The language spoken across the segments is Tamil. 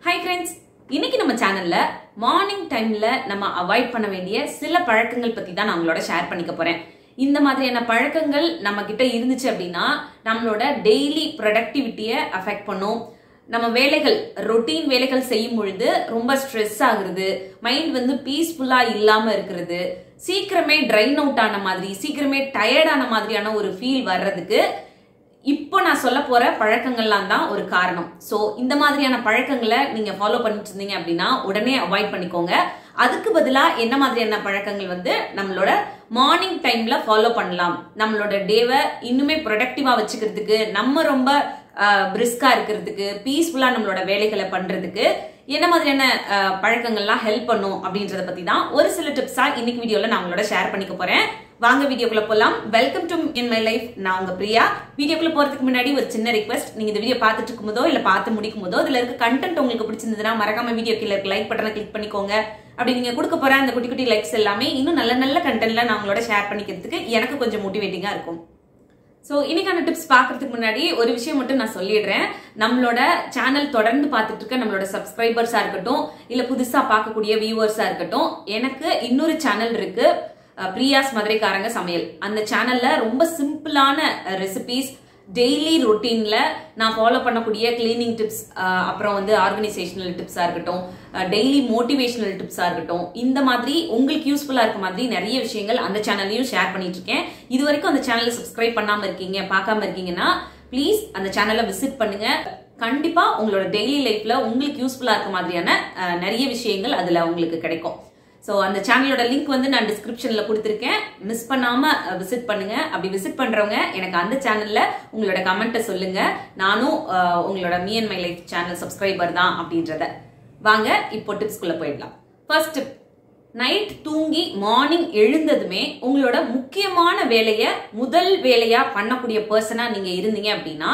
Hi friends, இன்னைக்கு நம்ம சேனல்ல மார்னிங் டைம்ல நம்ம அவாய்ட் பண்ண வேண்டிய சில பழக்கங்கள் பத்தி தான் நான் உங்களோட ஷேர் பண்ணிக்க போறேன். இந்த மாதிரியான பழக்கங்கள் நம்ம கிட்ட இருந்துச்சு அப்படின்னா நம்மளோட டெய்லி ப்ரொடக்டிவிட்டியை அஃபெக்ட் பண்ணும். நம்ம வேலைகள் ரொட்டீன் வேலைகள் செய்யும் பொழுது ரொம்ப ஸ்ட்ரெஸ் ஆகுறது, மைண்ட் வந்து பீஸ்ஃபுல்லா இல்லாம இருக்கிறது, சீக்கிரமே ட்ரைன் அவுட் ஆன மாதிரி, சீக்கிரமே டயர்டான மாதிரியான ஒரு ஃபீல் வர்றதுக்கு இப்போ நான் சொல்ல போற பழக்கங்கள்லாம் தான் ஒரு காரணம். சோ இந்த மாதிரியான பழக்கங்களை நீங்க ஃபாலோ பண்ணிட்டு இருந்தீங்க அப்படின்னா உடனே அவாய்ட் பண்ணிக்கோங்க. அதுக்கு பதிலா என்ன மாதிரியான பழக்கங்கள் வந்து நம்மளோட மார்னிங் டைம்ல ஃபாலோ பண்ணலாம், நம்மளோட டேவை இன்னுமே ப்ரொடக்டிவா வச்சுக்கிறதுக்கு, நம்ம ரொம்ப பிரிஸ்கா இருக்கிறதுக்கு, பீஸ்ஃபுல்லா நம்மளோட வேலைகளை பண்றதுக்கு என்ன மாதிரியான பழக்கங்கள்லாம் ஹெல்ப் பண்ணும் அப்படின்றத பத்தி தான் ஒரு சில டிப்ஸா இன்னைக்கு வீடியோல நான் உங்களோட ஷேர் பண்ணிக்க போறேன். வாங்க வீடியோக்குள்ள போலாம். Welcome to in my life. நான் உங்க பிரியா. வீடியோக்குள்ள போறதுக்கு முன்னாடி ஒரு சின்ன ரிக்வெஸ்ட், நீங்க இந்த வீடியோ பார்த்துட்டு இருக்கும்போதோ இல்ல பார்த்து முடிக்கும் போதோ இதுல இருக்க கண்டென்ட் உங்களுக்கு பிடிச்சிருந்ததுன்னா மறக்காம வீடியோ கீழ இருக்க லைக் பட்டனை கிளிக் பண்ணிக்கோங்க. அப்படி நீங்க கொடுக்க போற அந்த குட்டி குட்டி லைக்ஸ் எல்லாமே இன்னும் நல்ல நல்ல கண்டென்ட்ல நான் உங்களோட ஷேர் பண்ணிக்கிறதுக்கு எனக்கு கொஞ்சம் மோட்டிவேட்டிங்கா இருக்கும். சோ இன்னைக்கான டிப்ஸ் பாக்குறதுக்கு முன்னாடி ஒரு விஷயம் மட்டும் நான் சொல்லிடுறேன். நம்மளோட சேனல் தொடர்ந்து பார்த்துட்டு இருக்க நம்மளோட சப்ஸ்கிரைபர்ஸா இருக்கட்டும் இல்ல புதுசா பார்க்கக்கூடிய வியூவர்ஸா இருக்கட்டும், எனக்கு இன்னொரு சேனல் இருக்கு, பிரியாஸ் மதுரைக்காரங்க சமையல். அந்த சேனல்ல ரொம்ப சிம்பிளான ரெசிபிஸ், டெய்லி ரொட்டீன்ல நான் ஃபாலோ பண்ணக்கூடிய கிளீனிங் டிப்ஸ், அப்புறம் வந்து ஆர்கனைசேஷனல் டிப்ஸா இருக்கட்டும், டெய்லி மோட்டிவேஷனல் டிப்ஸா இருக்கட்டும், இந்த மாதிரி உங்களுக்கு யூஸ்ஃபுல்லா இருக்க மாதிரி நிறைய விஷயங்கள் அந்த சேனல்லையும் ஷேர் பண்ணிட்டு இருக்கேன். இது வரைக்கும் அந்த சேனலை சப்ஸ்கிரைப் பண்ணாம இருக்கீங்க, பார்க்காம இருக்கீங்கன்னா ப்ளீஸ் அந்த சேனலை விசிட் பண்ணுங்க. கண்டிப்பா உங்களோட டெய்லி லைஃப்ல உங்களுக்கு யூஸ்ஃபுல்லா இருக்க மாதிரியான நிறைய விஷயங்கள் அதுல உங்களுக்கு கிடைக்கும். சோ அந்த சேனலோட லிங்க் வந்து நான் டிஸ்கிரிப்ஷன்ல கொடுத்திருக்கேன், மிஸ் பண்ணாம விசிட் பண்ணுங்க. அப்படி விசிட் பண்றவங்க எனக்கு அந்த சேனல்ல உங்களோட கமெண்ட்டை சொல்லுங்க, நானும் உங்களோட me and my life channel subscriber தான் அப்படின்றத. வாங்க இப்போ டிப்ஸ்குள்ள போயிடலாம். ஃபர்ஸ்ட் டிப், நைட் தூங்கி மார்னிங் எழுந்ததுமே உங்களோட முக்கியமான வேலையை முதல் வேலையா பண்ணக்கூடிய பர்சனா நீங்க இருந்தீங்க அப்படின்னா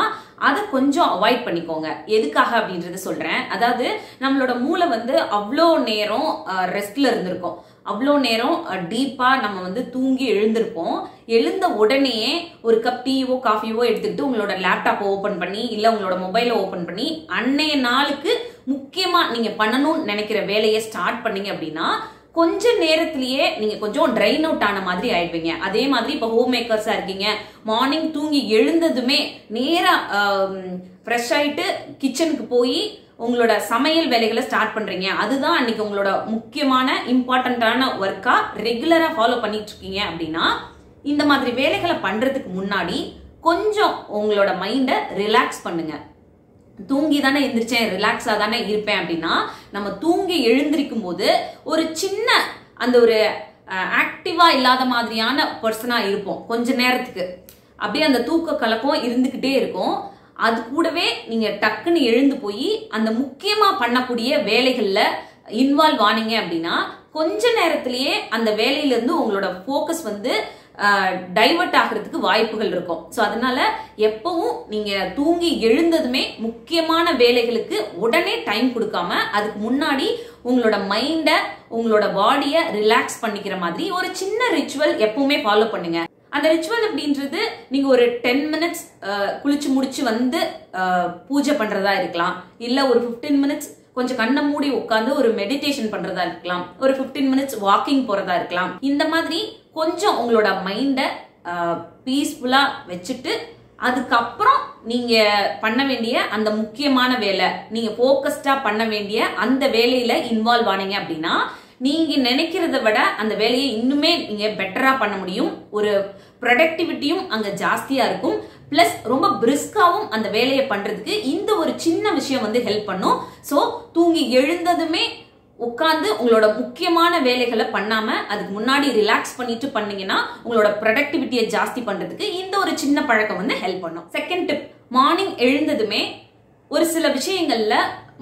அதை கொஞ்சம் அவாய்ட் பண்ணிக்கோங்க. எதுக்காக அப்படின்றத சொல்றேன். அதாவது நம்மளோட மூளை வந்து அவ்வளோ நேரம் ரெஸ்ட்ல இருந்திருக்கும், அவ்வளோ நேரம் டீப்பா நம்ம வந்து தூங்கி எழுந்திருப்போம். எழுந்த உடனேயே ஒரு கப் டீயோ காஃபியோ எடுத்துக்கிட்டு உங்களோட லேப்டாப்பை ஓபன் பண்ணி இல்ல உங்களோட மொபைலை ஓபன் பண்ணி அன்னைய நாளுக்கு முக்கியமா நீங்க பண்ணணும்னு நினைக்கிற வேலையை ஸ்டார்ட் பண்ணீங்க அப்படின்னா கொஞ்ச நேரத்திலேயே நீங்க கொஞ்சம் ட்ரைன் அவுட் ஆன மாதிரி ஆயிடுவீங்க. அதே மாதிரி இப்ப ஹோம் மேக்கர்ஸா இருக்கீங்க, மார்னிங் தூங்கி எழுந்ததுமே நேரா ஃப்ரெஷ் ஆயிட்டு கிச்சனுக்கு போய் உங்களோட சமையல் வேலைகளை ஸ்டார்ட் பண்றீங்க, அதுதான் அன்னைக்கு உங்களோட முக்கியமான இம்பார்ட்டன்டான ஒர்க்கா ரெகுலரா ஃபாலோ பண்ணிட்டு இருக்கீங்க அப்படின்னா இந்த மாதிரி வேலைகளை பண்றதுக்கு முன்னாடி கொஞ்சம் உங்களோட மைண்டை ரிலாக்ஸ் பண்ணுங்க. தூங்கி தானே எந்திரிச்சேன், ரிலாக்ஸா தானே இருப்பேன் அப்படின்னா நம்ம தூங்கி எழுந்திருக்கும் போது ஒரு சின்ன அந்த ஒரு ஆக்டிவா இல்லாத மாதிரியான பர்சனா இருப்போம். கொஞ்ச நேரத்துக்கு அப்படியே அந்த தூக்க கலக்கம் இருந்துகிட்டே இருக்கும். அது கூடவே நீங்க டக்குன்னு எழுந்து போய் அந்த முக்கியமா பண்ணக்கூடிய வேலைகள்ல இன்வால்வ் ஆனீங்க அப்படின்னா கொஞ்ச நேரத்திலேயே அந்த வேலையில இருந்து உங்களோட போக்கஸ் வந்து டைவர்ட் ஆகிறதுக்கு வாய்ப்புகள் இருக்கும். சோ அதனால எப்பவும் நீங்க தூங்கி எழுந்ததுமே முக்கியமான வேலைகளுக்கு உடனே டைம் கொடுக்காம அதுக்கு முன்னாடி உங்களோட மைண்ட உங்களோட பாடிய ரிலாக்ஸ் பண்ணிக்கிற மாதிரி ஒரு சின்ன ரிச்சுவல் எப்பவுமே ஃபாலோ பண்ணுங்க. அந்த ரிச்சுவல் அப்படின்றது நீங்க ஒரு 10 மினிட்ஸ் குளிச்சு முடிச்சு வந்து பூஜை பண்றதா இருக்கலாம், இல்ல ஒரு 15 மினிட்ஸ் கொஞ்சம் கண்ணை மூடி உட்காந்து ஒரு மெடிடேஷன் பண்றதா இருக்கலாம், ஒரு 15 மினிட்ஸ் வாக்கிங் போறதா இருக்கலாம். இந்த மாதிரி கொஞ்சம் உங்களோட மைண்ட பீஸ்ஃபுல்லா வச்சுட்டு அதுக்கப்புறம் நீங்க பண்ண வேண்டிய அந்த முக்கியமான வேலை, நீங்க போக்கஸ்டா பண்ண வேண்டிய அந்த வேலையில இன்வால்வ் ஆனீங்க அப்படின்னா நீங்க நினைக்கிறத விட அந்த வேலையை இன்னுமே நீங்க பெட்டரா பண்ண முடியும். ஒரு ப்ரொடக்டிவிட்டியும் அங்க ஜாஸ்தியா இருக்கும். பிளஸ் ரொம்ப பிரிஸ்காவும் அந்த வேலையை பண்றதுக்கு இந்த ஒரு சின்ன விஷயம் வந்து ஹெல்ப் பண்ணும். சோ தூங்கி எழுந்ததுமே உட்கார்ந்து உங்களோட முக்கியமான வேலைகளை பண்ணாம அதுக்கு முன்னாடி ரிலாக்ஸ் பண்ணிட்டு பண்ணீங்கன்னா உங்களோட ப்ரொடக்டிவிட்டியை ஜாஸ்தி பண்றதுக்கு இந்த ஒரு சின்ன பழக்கம் வந்து ஹெல்ப் பண்ணும். செகண்ட் டிப், மார்னிங் எழுந்ததுமே ஒரு சில விஷயங்கள்ல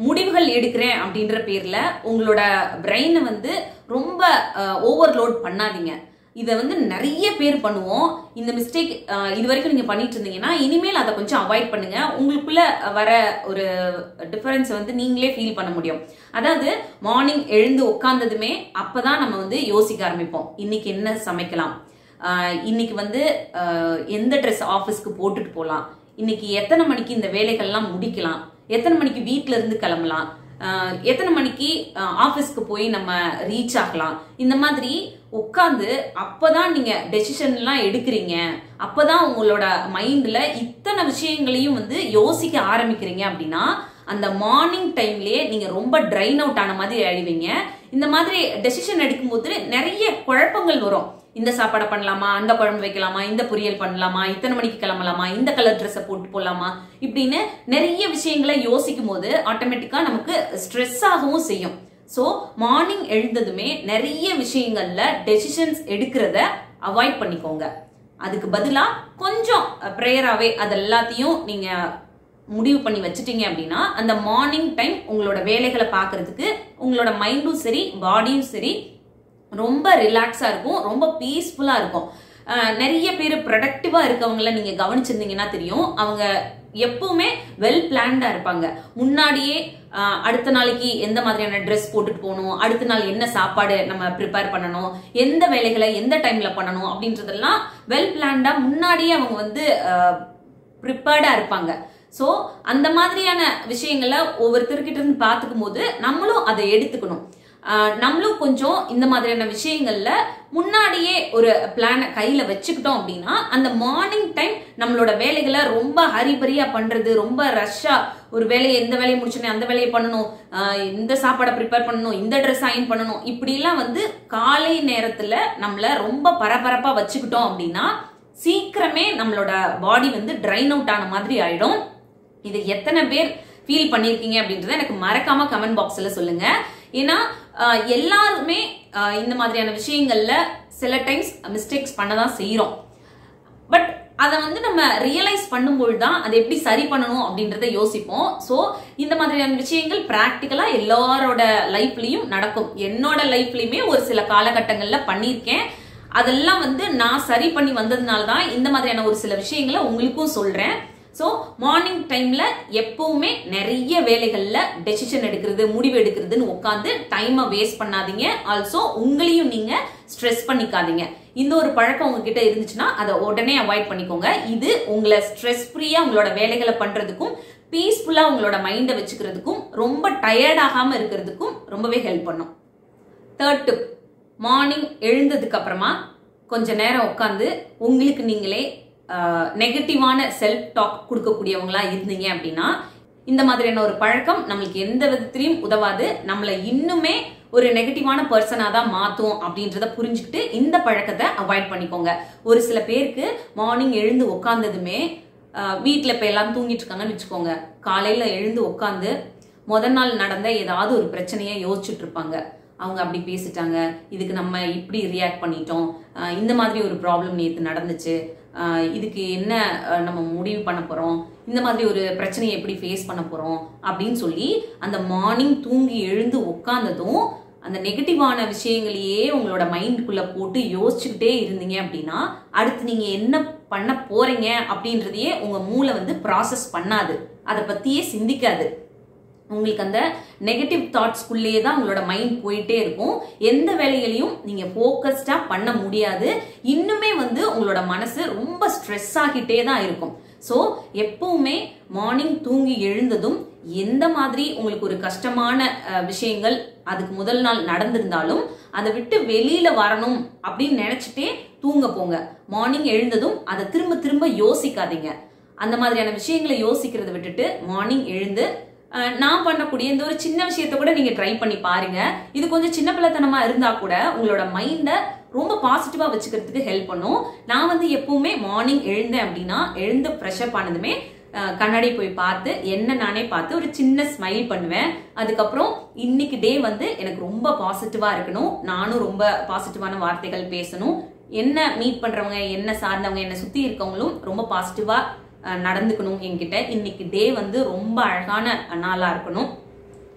முடிவுகள் எடுக்கிறேன் அப்படின்ற பேர்ல உங்களோட பிரெயினை வந்து ரொம்ப ஓவர்லோட் பண்ணாதீங்க. இதை வந்து நிறைய பேர் பண்ணுவோம். இந்த மிஸ்டேக் இது வரைக்கும் நீங்க பண்ணிட்டு இருந்தீங்கன்னா இனிமேல் அதை கொஞ்சம் அவாய்ட் பண்ணுங்க. உங்களுக்குள்ள வர ஒரு டிஃபரன்ஸ் வந்து நீங்களே ஃபீல் பண்ண முடியும். அதாவது மார்னிங் எழுந்து உட்கார்ந்ததுமே அப்பதான் நம்ம வந்து யோசிக்க ஆரம்பிப்போம், இன்னைக்கு என்ன சமைக்கலாம், இன்னைக்கு வந்து எந்த ட்ரெஸ் ஆஃபீஸ்க்கு போட்டுட்டு போகலாம், இன்னைக்கு எத்தனை மணிக்கு இந்த வேலைகள்லாம் முடிக்கலாம், எத்தனை மணிக்கு வீட்டுல இருந்து கிளம்பலாம், எத்தனை மணிக்கு ஆபீஸ்க்கு போய் நம்ம ரீச் ஆகலாம், இந்த மாதிரி உட்காந்து அப்பதான் நீங்க டெசிஷன் எல்லாம் எடுக்கிறீங்க, அப்பதான் உங்களோட மைண்ட்ல இத்தனை விஷயங்களையும் வந்து யோசிக்க ஆரம்பிக்கிறீங்க அப்படின்னா அந்த மார்னிங் டைம்லயே நீங்க ரொம்ப ட்ரைன் அவுட் ஆன மாதிரி ஆயிடுவீங்க. இந்த மாதிரி டெசிஷன் எடுக்கும்போது நிறைய குழப்பங்கள் வரும். இந்த சாப்பாடை பண்ணலாமா, அந்த குழம்பு வைக்கலாமா, இந்த பொரியல் பண்ணலாமா, இத்தனை மணிக்கு கிளம்பலாமா, இந்த கலர் ட்ரெஸ்ஸை போட்டு போடலாமா, இப்படின்னு நிறைய விஷயங்களை யோசிக்கும் போது ஆட்டோமேட்டிக்கா நமக்கு ஸ்ட்ரெஸ் ஆகவும் செய்யும். ஸோ மார்னிங் எழுந்ததுமே நிறைய விஷயங்கள்ல டெசிஷன்ஸ் எடுக்கிறத அவாய்ட் பண்ணிக்கோங்க. அதுக்கு பதிலா கொஞ்சம் ப்ரேயராகவே அது எல்லாத்தையும் நீங்க முடிவு பண்ணி வச்சுட்டீங்க அப்படின்னா அந்த மார்னிங் டைம் உங்களோட வேலைகளை பார்க்கறதுக்கு உங்களோட மைண்டும் சரி பாடியும் சரி ரொம்ப ரிலாக்ஸா இருக்கும், ரொம்ப பீஸ்ஃபுல்லா இருக்கும். நிறைய பேர் ப்ரொடக்டிவா இருக்கவங்கள நீங்க கவனிச்சிருந்தீங்கன்னா தெரியும், அவங்க எப்பவுமே வெல் பிளான்டா இருப்பாங்க. முன்னாடியே அடுத்த நாளைக்கு எந்த மாதிரியான ட்ரெஸ் போட்டுட்டு போகணும், அடுத்த நாள் என்ன சாப்பாடு நம்ம ப்ரிப்பேர் பண்ணணும், எந்த வேலைகளை எந்த டைம்ல பண்ணணும் அப்படின்றதெல்லாம் வெல் பிளான்டா முன்னாடியே அவங்க வந்து ப்ரிப்பேர்டா இருப்பாங்க. ஸோ அந்த மாதிரியான விஷயங்களை ஒவ்வொருத்தர்கிட்ட இருந்து பார்த்துக்கும் போது நம்மளும் அதை எடுத்துக்கணும். நம்மளும் கொஞ்சம் இந்த மாதிரியான விஷயங்கள்ல முன்னாடியே ஒரு பிளானை கையில வச்சுக்கிட்டோம் அப்படின்னா அந்த மார்னிங் டைம் நம்மளோட வேலைகளை ரொம்ப ஹரிபரியா பண்றது, ரொம்ப ரஷ்ஷா ஒரு வேலையை இந்த வேலையை முடிச்சுனே அந்த வேலையை பண்ணணும், இந்த சாப்பாடை ப்ரிப்பேர் பண்ணணும், இந்த ட்ரெஸ் அயன் பண்ணணும், இப்படிலாம் வந்து காலை நேரத்துல நம்மள ரொம்ப பரபரப்பா வச்சுக்கிட்டோம் அப்படின்னா சீக்கிரமே நம்மளோட பாடி வந்து ட்ரைன் அவுட் ஆன மாதிரி ஆயிடும். இது எத்தனை பேர் ஃபீல் பண்ணிருக்கீங்க அப்படின்றத எனக்கு மறக்காம கமெண்ட் பாக்ஸ்ல சொல்லுங்க. ஏன்னா எல்லாருமே இந்த மாதிரியான விஷயங்கள்ல சில டைம்ஸ் மிஸ்டேக்ஸ் பண்ணதான் செய்யறோம். பட் அதை வந்து நம்ம ரியலைஸ் பண்ணும்போது தான் அதை எப்படி சரி பண்ணணும் அப்படின்றத யோசிப்போம். ஸோ இந்த மாதிரியான விஷயங்கள் பிராக்டிக்கலா எல்லாரோட லைஃப்லயும் நடக்கும். என்னோட லைஃப்லயுமே ஒரு சில காலகட்டங்கள்ல பண்ணியிருக்கேன். அதெல்லாம் வந்து நான் சரி பண்ணி வந்ததுனால தான் இந்த மாதிரியான ஒரு சில விஷயங்களை உங்களுக்கும் சொல்றேன். ஸோ மார்னிங் டைம்ல எப்பவுமே நிறைய வேலைகள்ல டெசிஷன் எடுக்கிறது, முடிவு எடுக்கிறதுன்னு உட்காந்து டைமை வேஸ்ட் பண்ணாதீங்க. ஆல்சோ உங்களையும் நீங்க ஸ்ட்ரெஸ் பண்ணிக்காதீங்க. இந்த ஒரு பழக்கம் உங்ககிட்ட இருந்துச்சுன்னா அதை உடனே அவாய்ட் பண்ணிக்கோங்க. இது உங்களை ஸ்ட்ரெஸ் ஃப்ரீயா உங்களோட வேலைகளை பண்றதுக்கும் பீஸ்ஃபுல்லா உங்களோட மைண்டை வச்சுக்கிறதுக்கும் ரொம்ப டயர்ட் ஆகாம இருக்கிறதுக்கும் ரொம்பவே ஹெல்ப் பண்ணும். தேர்ட் டிப், மார்னிங் எழுந்ததுக்கு அப்புறமா கொஞ்ச நேரம் உட்காந்து உங்களுக்கு நீங்களே நெகட்டிவான செல்ஃப் டாக் கொடுக்கக்கூடியவங்களா இருந்தீங்க அப்படின்னா இந்த மாதிரியான ஒரு பழக்கம் நம்மளுக்கு எந்த விதத்திலையும் உதவாது, நம்மளை இன்னுமே ஒரு நெகட்டிவான பர்சனா தான் மாத்தும் அப்படின்றத புரிஞ்சுக்கிட்டு இந்த பழக்கத்தை அவாய்ட் பண்ணிக்கோங்க. ஒரு சில பேருக்கு மார்னிங் எழுந்து உட்கார்ந்ததுமே வீட்டுல இப்ப எல்லாம் தூங்கிட்டு இருக்காங்கன்னு வச்சுக்கோங்க, காலையில எழுந்து உட்காந்து முதல் நாள் நடந்த ஏதாவது ஒரு பிரச்சனையை யோசிச்சுட்டு இருப்பாங்க. அவங்க அப்படி பேசிட்டாங்க, இதுக்கு நம்ம இப்படி ரியாக்ட் பண்ணிட்டோம், இந்த மாதிரி ஒரு ப்ராப்ளம் நேற்று நடந்துச்சு, இதுக்கு என்ன நம்ம முடிவு பண்ண போறோம், இந்த மாதிரி ஒரு பிரச்சனையை எப்படி ஃபேஸ் பண்ண போறோம் அப்படின்னு சொல்லி அந்த மார்னிங் தூங்கி எழுந்து உட்கார்ந்ததும் அந்த நெகட்டிவான விஷயங்களையே உங்களோட மைண்டுக்குள்ள போட்டு யோசிச்சுக்கிட்டே இருந்தீங்க அப்படின்னா அடுத்து நீங்க என்ன பண்ண போறீங்க அப்படின்றதையே உங்க மூளை வந்து ப்ராசஸ் பண்ணாது, அதை பத்தியே சிந்திக்காது. உங்களுக்கு அந்த நெகட்டிவ் தாட்ஸ்குள்ளேயே தான் உங்களோட மைண்ட் போயிட்டே இருக்கும். எந்த வேலைகளையும் நீங்க ஃபோக்கஸ்டா பண்ண முடியாது. இன்னுமே வந்து உங்களோட மனசு ரொம்ப ஸ்ட்ரெஸ் ஆகிட்டே தான் இருக்கும். ஸோ எப்பவுமே மார்னிங் தூங்கி எழுந்ததும் எந்த மாதிரி உங்களுக்கு ஒரு கஷ்டமான விஷயங்கள் அதுக்கு முதல் நாள் நடந்திருந்தாலும் அதை விட்டு வெளியில வரணும் அப்படின்னு நினைச்சிட்டே தூங்க போங்க. மார்னிங் எழுந்ததும் அதை திரும்ப திரும்ப யோசிக்காதீங்க. அந்த மாதிரியான விஷயங்களை யோசிக்கிறத விட்டுட்டு மார்னிங் எழுந்து நான் பண்ணக்கூடிய இந்த ஒரு சின்ன விஷயத்த கூட நீங்க ட்ரை பண்ணி பாருங்க. இது கொஞ்சம் சின்ன பிள்ளைத்தனமா இருந்தா கூட உங்களோட மைண்டை ரொம்ப பாசிட்டிவா வச்சுக்கிறதுக்கு ஹெல்ப் பண்ணும். நான் வந்து எப்பவுமே மார்னிங் எழுந்தேன் அப்படின்னா எழுந்து ஃப்ரெஷ் அப் ஆனதுமே கண்ணாடி போய் பார்த்து என்ன நானே பார்த்து ஒரு சின்ன ஸ்மைல் பண்ணுவேன். அதுக்கப்புறம் இன்னைக்கு டே வந்து எனக்கு ரொம்ப பாசிட்டிவா இருக்கணும், நானும் ரொம்ப பாசிட்டிவான வார்த்தைகள் பேசணும், என்ன மீட் பண்றவங்க என்ன சார்ந்தவங்க என்ன சுத்தி இருக்கவங்களும் ரொம்ப பாசிட்டிவா நடந்துக்கணும் என்கிட்ட, இன்னைக்கு டே வந்து ரொம்ப அழகான நாளா இருக்கணும்,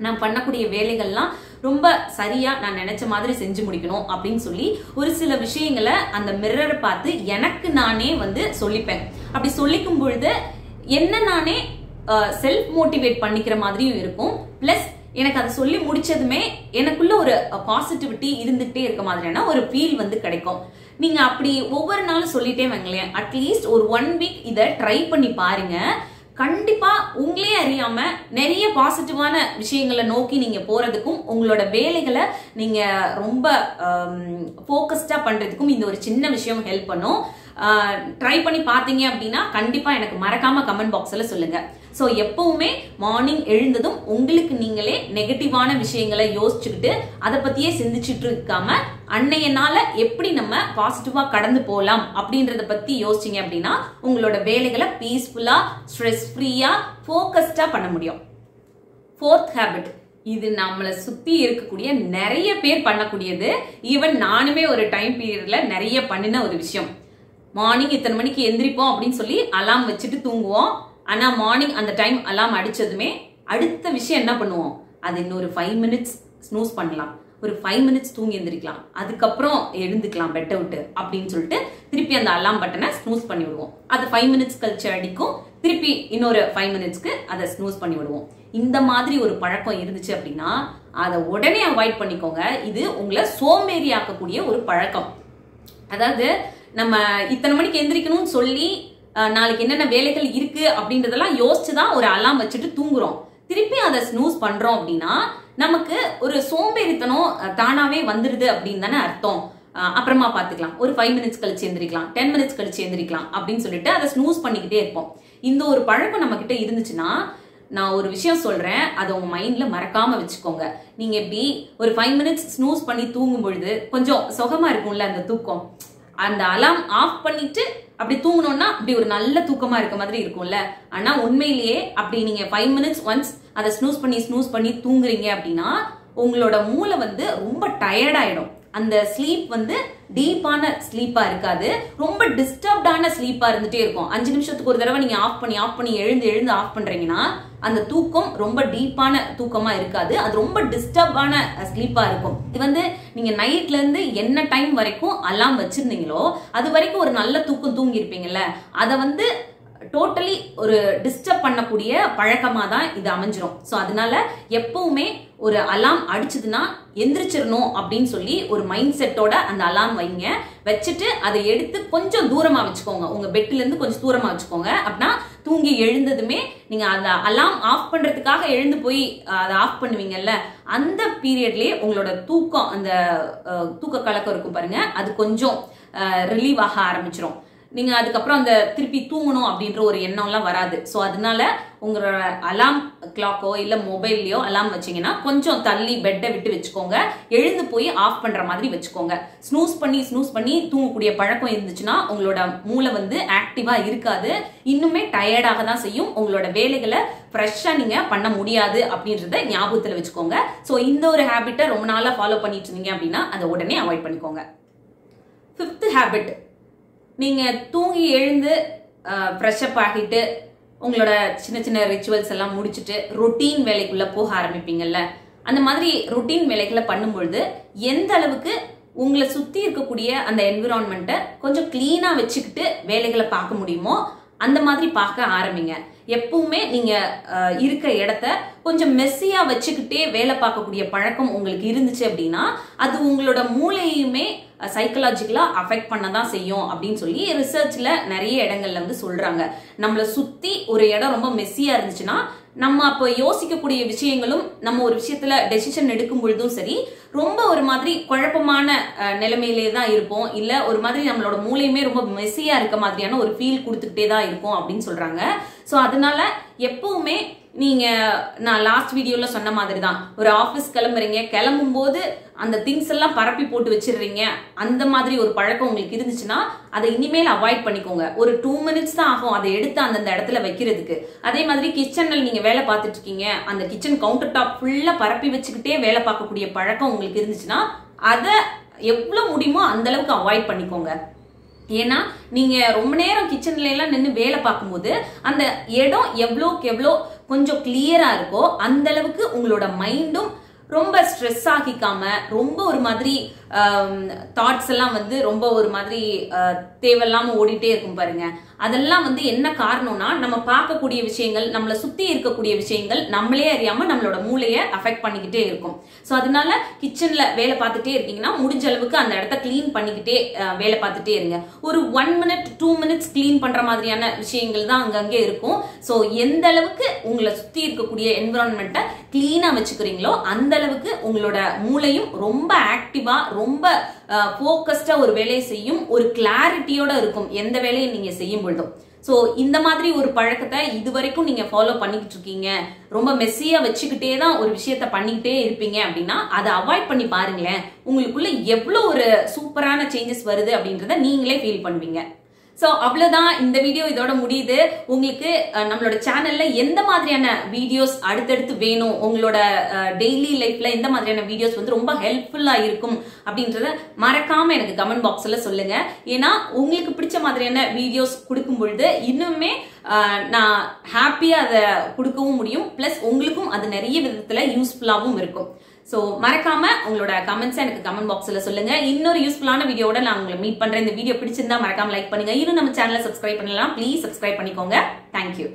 நான் பண்ணக்கூடிய வேலைகள்லாம் ரொம்ப சரியா நான் நினைச்ச மாதிரி செஞ்சு முடிக்கணும் அப்படின்னு சொல்லி ஒரு சில விஷயங்களை அந்த மிரரை பார்த்து எனக்கு நானே வந்து சொல்லிப்பேன். அப்படி சொல்லிக்கும் பொழுது என்ன நானே செல்ஃப் மோட்டிவேட் பண்ணிக்கிற மாதிரியும் இருக்கும். பிளஸ் எனக்கு அதை சொல்லி முடிச்சதுமே எனக்குள்ள ஒரு பாசிட்டிவிட்டி இருந்துகிட்டே இருக்க மாதிரியான ஒரு ஃபீல் வந்து கிடைக்கும். நீங்க அப்படி ஒவ்வொரு நாளும் சொல்லிட்டே வாங்களேன், அட்லீஸ்ட் ஒரு 1 வீக் இதை ட்ரை பண்ணி பாருங்க. கண்டிப்பா உங்களே அறியாம நிறைய பாசிட்டிவான விஷயங்களை நோக்கி நீங்க போறதுக்கும் உங்களோட வேலைகளை நீங்க ரொம்ப ஃபோக்கஸ்டா பண்றதுக்கும் இந்த ஒரு சின்ன விஷயம் ஹெல்ப் பண்ணும். ட்ரை பண்ணி பார்த்தீங்க அப்படின்னா கண்டிப்பா எனக்கு மறக்காம கமெண்ட் பாக்ஸ்ல சொல்லுங்க. ஸோ எப்பவுமே மார்னிங் எழுந்ததும் உங்களுக்கு நீங்களே நெகட்டிவான விஷயங்களை யோசிச்சுக்கிட்டு அதை பத்தியே சிந்திச்சுட்டு இருக்காம அன்னைய நாளை எப்படி நம்ம பாசிட்டிவா கடந்து போகலாம் அப்படின்றத பத்தி யோசிச்சீங்க அப்படின்னா உங்களோட வேலைகளை பீஸ்ஃபுல்லா ஸ்ட்ரெஸ் ஃப்ரீயா ஃபோக்கஸ்டா பண்ண முடியும். 4th ஹேபிட், இது நம்மளை சுத்தி இருக்கக்கூடிய நிறைய பேர் பண்ணக்கூடியது. ஈவன் நானுமே ஒரு டைம் பீரியட்ல நிறைய பண்ணின ஒரு விஷயம். மார்னிங் இத்தனை மணிக்கு எந்திரிப்போம் அப்படின்னு சொல்லி அலாம் வச்சுட்டு தூங்குவோம். ஆனா மார்னிங் அந்த டைம் அலாம் அடிச்சதுமே அடுத்த விஷயம் என்ன பண்ணுவோம், அது இன்னொரு 5 மினிட்ஸ் ஸ்னூஸ் பண்ணலாம், ஒரு 5 மினிட்ஸ் தூங்கி எந்திரிக்கலாம், அதுக்கப்புறம் எழுந்துக்கலாம் பெட்டை விட்டு அப்படின்னு சொல்லிட்டு திருப்பி அந்த அலாம் பட்டனை ஸ்னூஸ் பண்ணி விடுவோம். அது 5 மினிட்ஸ் கழிச்சு அடிக்கும், திருப்பி இன்னொரு 5 மினிட்ஸ்க்கு அதை ஸ்னூஸ் பண்ணி விடுவோம். இந்த மாதிரி ஒரு பழக்கம் இருந்துச்சு அப்படின்னா அதை உடனே அவாய்ட் பண்ணிக்கோங்க. இது உங்களை சோம்பேறி ஆக்கக்கூடிய ஒரு பழக்கம். அதாவது நம்ம இத்தனை மணிக்கு எந்திரிக்கணும்னு சொல்லி நாளைக்கு என்னென்ன வேலைகள் இருக்கு அப்படின்றதெல்லாம் யோசிச்சுதான் ஒரு அலாம் வச்சுட்டு தூங்குறோம். திருப்பி அதை ஸ்னூஸ் பண்றோம் அப்படின்னா நமக்கு ஒரு சோம்பேறித்தனம் தானாவே வந்துடுது அப்படின்னு தானே அர்த்தம். அப்புறமா பாத்துக்கலாம், ஒரு 5 மினிட்ஸ் கழிச்சு எந்திரிக்கலாம், 10 மினிட்ஸ் கழிச்சு எந்திரிக்கலாம் அப்படின்னு சொல்லிட்டு அதை ஸ்னூஸ் பண்ணிக்கிட்டே இருப்போம். இந்த ஒரு பழக்கம் நம்ம கிட்ட இருந்துச்சுன்னா நான் ஒரு விஷயம் சொல்றேன், அதை உங்க மைண்ட்ல மறக்காம வச்சுக்கோங்க. நீங்க எப்படி ஒரு 5 மினிட்ஸ் ஸ்னூஸ் பண்ணி தூங்கும் பொழுது கொஞ்சம் சுகமா இருக்கும்ல அந்த தூக்கம், அந்த அலாம் ஆஃப் பண்ணிட்டு அப்படி தூங்கணும்னா அப்படி ஒரு நல்ல தூக்கமா இருக்க மாதிரி இருக்கும்ல. ஆனா உண்மையிலேயே அப்படி நீங்க 5 மினிட்ஸ் ஒன்ஸ் அதை ஸ்னூஸ் பண்ணி தூங்குறீங்க அப்படின்னா உங்களோட மூளை வந்து ரொம்ப டயர்ட் ஆயிடும். அந்த ஸ்லீப் வந்து டீப்பான ஸ்லீப்பா இருக்காது, ரொம்ப டிஸ்டர்ப்டான ஸ்லீப்பா இருந்துட்டே இருக்கும். 5 நிமிஷத்துக்கு ஒரு தடவை நீங்க ஆஃப் பண்ணி எழுந்து ஆஃப் பண்றீங்கன்னா அந்த தூக்கம் ரொம்ப டீப்பான தூக்கமா இருக்காது, அது ரொம்ப டிஸ்டர்பான ஸ்லீப்பா இருக்கும். இது வந்து நீங்க நைட்ல இருந்து என்ன டைம் வரைக்கும் அலாம் வச்சிருந்தீங்களோ அது வரைக்கும் ஒரு நல்ல தூக்கம் தூங்கி இருப்பீங்கல்ல, அதை வந்து டோட்டலி ஒரு டிஸ்டர்ப் பண்ணக்கூடிய பழக்கமா தான் இது அமைஞ்சிரும். ஸோ அதனால எப்பவுமே ஒரு அலாம் அடிச்சதுன்னா எந்திரிச்சிடணும் அப்படின்னு சொல்லி ஒரு மைண்ட் செட்டோட அந்த அலாம் வைங்க. வச்சுட்டு அதை எடுத்து கொஞ்சம் தூரமா வச்சுக்கோங்க, உங்க பெட்ல இருந்து கொஞ்சம் தூரமா வச்சுக்கோங்க. அப்படின்னா தூங்கி எழுந்ததுமே நீங்க அந்த அலாம் ஆஃப் பண்றதுக்காக எழுந்து போய் அதை ஆஃப் பண்ணுவீங்கல்ல, அந்த பீரியட்லயே உங்களோட தூக்கம், அந்த தூக்க கலக்கம் இருக்கும் பாருங்க, அது கொஞ்சம் ரிலீவ் ஆக ஆரம்பிச்சிடும். நீங்க அதுக்கப்புறம் அந்த திருப்பி தூங்கணும் அப்படின்ற ஒரு எண்ணம்லாம் வராது. ஸோ அதனால உங்களோட அலாம் கிளாக்கோ இல்ல மொபைல்லையோ அலாம் வச்சீங்கன்னா கொஞ்சம் தள்ளி பெட்டை விட்டு வச்சுக்கோங்க, எழுந்து போய் ஆஃப் பண்ற மாதிரி வச்சுக்கோங்க. ஸ்னூஸ் பண்ணி தூங்கக்கூடிய பழக்கம் இருந்துச்சுன்னா உங்களோட மூளை வந்து ஆக்டிவா இருக்காது, இன்னுமே டயர்டாக தான் செய்யும், உங்களோட வேலைகளை ஃப்ரெஷ்ஷா நீங்க பண்ண முடியாது அப்படின்றத ஞாபகத்துல வச்சுக்கோங்க. ஸோ இந்த ஒரு ஹேபிட்டை ரொம்ப நாளா ஃபாலோ பண்ணிட்டு இருந்தீங்க அப்படின்னா அதை உடனே அவாய்ட் பண்ணிக்கோங்க. 5th ஹேபிட், நீங்க தூங்கி எழுந்து ஃப்ரெஷ் அப் ஆகிட்டு உங்களோட சின்ன சின்ன ரிச்சுவல்ஸ் எல்லாம் முடிச்சுட்டு ரொட்டீன் வேலைக்குள்ள போக ஆரம்பிப்பீங்கல்ல, அந்த மாதிரி ரொட்டீன் வேலைகளை பண்ணும்பொழுது எந்த அளவுக்கு உங்களை சுத்தி இருக்கக்கூடிய அந்த என்விரான்மெண்ட்டை கொஞ்சம் கிளீனா வச்சுக்கிட்டு வேலைகளை பார்க்க முடியுமோ அந்த மாதிரி பார்க்க ஆரம்பிங்க. எப்பவுமே நீங்க இருக்க இடத்த கொஞ்சம் மெஸ்ஸியா வச்சுக்கிட்டே வேலை பார்க்கக்கூடிய பழக்கம் உங்களுக்கு இருந்துச்சு அப்படின்னா அது உங்களோட மூளையுமே சைக்கலாஜிக்கலா அஃபெக்ட் பண்ணதான் செய்யும் அப்படின்னு சொல்லி ரிசர்ச்ல நிறைய இடங்கள்ல வந்து சொல்றாங்க. நம்மளை சுத்தி ஒரு இடம் ரொம்ப மெஸ்ஸியா இருந்துச்சுன்னா நம்ம அப்ப யோசிக்கக்கூடிய விஷயங்களும் நம்ம ஒரு விஷயத்துல டெசிஷன் எடுக்கும் பொழுதும் சரி ரொம்ப ஒரு மாதிரி குழப்பமான நிலைமையிலே தான் இருப்போம், இல்ல ஒரு மாதிரி நம்மளோட மூளையுமே ரொம்ப மெஸ்ஸியா இருக்க மாதிரியான ஒரு ஃபீல் கொடுத்துக்கிட்டே தான் இருக்கும் அப்படின்னு சொல்றாங்க. ஸோ அதனால எப்பவுமே நீங்க, நான் லாஸ்ட் வீடியோல சொன்ன மாதிரி தான், ஒரு ஆபீஸ் கிளம்புறீங்க, கிளம்பும் போது அந்த திங்ஸ் எல்லாம் பரப்பி போட்டு வச்சிடுறீங்க, அந்த மாதிரி ஒரு பழக்கம் உங்களுக்கு இருந்துச்சுன்னா அதை இனிமேல் அவாய்ட் பண்ணிக்கோங்க. ஒரு 2 மினிட்ஸ் தான் ஆகும் அதை எடுத்து அந்தந்த இடத்துல வைக்கிறதுக்கு. அதே மாதிரி கிச்சன்ல நீங்க வேலை பார்த்துட்டு இருக்கீங்க, அந்த கிச்சன் கவுண்டர் டாப் ஃபுல்லா பரப்பி வச்சுக்கிட்டே வேலை பார்க்கக்கூடிய பழக்கம் உங்களுக்கு இருந்துச்சுன்னா அதை எவ்வளவு முடியுமோ அந்த அளவுக்கு அவாய்ட் பண்ணிக்கோங்க. ஏன்னா நீங்க ரொம்ப நேரம் கிச்சன்ல எல்லாம் நின்று வேலை பார்க்கும்போது அந்த இடம் எவ்வளோக்கு எவ்வளோ கொஞ்சம் கிளியரா இருக்கோ அந்த அளவுக்கு உங்களோட மைண்டும் ரொம்ப ஸ்ட்ரெஸ் ஆகிக்காம ரொம்ப ஒரு மாதிரி தாட்ஸ் எல்லாம் வந்து ரொம்ப ஒரு மாதிரி தேவையில்லாம ஓடிட்டே இருக்கும் பாருங்க. அதெல்லாம் வந்து என்ன காரணம்னா நம்ம பார்க்கக்கூடிய விஷயங்கள், நம்மளை சுத்தி இருக்கக்கூடிய விஷயங்கள் நம்மளே அறியாம நம்மளோட மூளையை அஃபெக்ட் பண்ணிக்கிட்டே இருக்கும். ஸோ அதனால கிச்சன்ல வேலை பார்த்துட்டே இருக்கீங்கன்னா முடிஞ்ச அளவுக்கு அந்த இடத்த கிளீன் பண்ணிக்கிட்டே வேலை பார்த்துட்டே இருங்க. ஒரு 1 minute 2 minutes கிளீன் பண்ற மாதிரியான விஷயங்கள் தான் அங்கங்கே இருக்கும். ஸோ எந்த அளவுக்கு உங்களை சுத்தி இருக்கக்கூடிய என்விரான்மெண்ட்டை கிளீனா வச்சுக்கிறீங்களோ அந்த அளவுக்கு உங்களோட மூளையும் ரொம்ப ஆக்டிவா ரொம்ப போக்கஸ்டா ஒரு வேலையை செய்யும், ஒரு கிளாரிட்டியோட இருக்கும் எந்த வேலையை நீங்க செய்யும் பொழுதும். சோ இந்த மாதிரி ஒரு பழக்கத்தை இதுவரைக்கும் நீங்க ஃபாலோ பண்ணிக்கிட்டு இருக்கீங்க, ரொம்ப மெஸ்ஸியா வச்சுக்கிட்டே தான் ஒரு விஷயத்த பண்ணிக்கிட்டே இருப்பீங்க அப்படின்னா அதை அவாய்ட் பண்ணி பாருங்களேன். உங்களுக்குள்ள எவ்வளவு ஒரு சூப்பரான சேஞ்சஸ் வருது அப்படின்றத நீங்களே ஃபீல் பண்ணுவீங்க. சோ அவ்வளவுதான், இந்த வீடியோ இதோட முடியுது. உங்களுக்கு நம்மளோட சேனல்ல எந்த மாதிரியான வீடியோஸ் அடுத்தடுத்து வேணும், உங்களோட டெய்லி லைஃப்ல எந்த மாதிரியான வீடியோஸ் வந்து ரொம்ப ஹெல்ப்ஃபுல்லா இருக்கும் அப்படின்றத மறக்காம எனக்கு கமெண்ட் பாக்ஸ்ல சொல்லுங்க. ஏன்னா உங்களுக்கு பிடிச்ச மாதிரியான வீடியோஸ் கொடுக்கும் பொழுது இன்னுமே நான் ஹாப்பியா அதை கொடுக்கவும் முடியும், பிளஸ் உங்களுக்கும் அது நிறைய விதத்துல யூஸ்ஃபுல்லாவும் இருக்கும். சோ மறக்காம உங்களோட கமெண்ட்ஸ் எனக்கு கமெண்ட் பாக்ஸ்ல சொல்லுங்க. இன்னொரு யூஸ்ஃபுல்லான வீடியோட நான் உங்களை மீட் பண்றேன். இந்த வீடியோ பிடிச்சிருந்தா மறக்காம லைக் பண்ணுங்க. இன்னும் நம்ம சேனலை சப்ஸ்கிரைப் பண்ணலாம், ப்ளீஸ் சப்ஸ்கிரைப் பண்ணிக்கோங்க. தேங்க்யூ.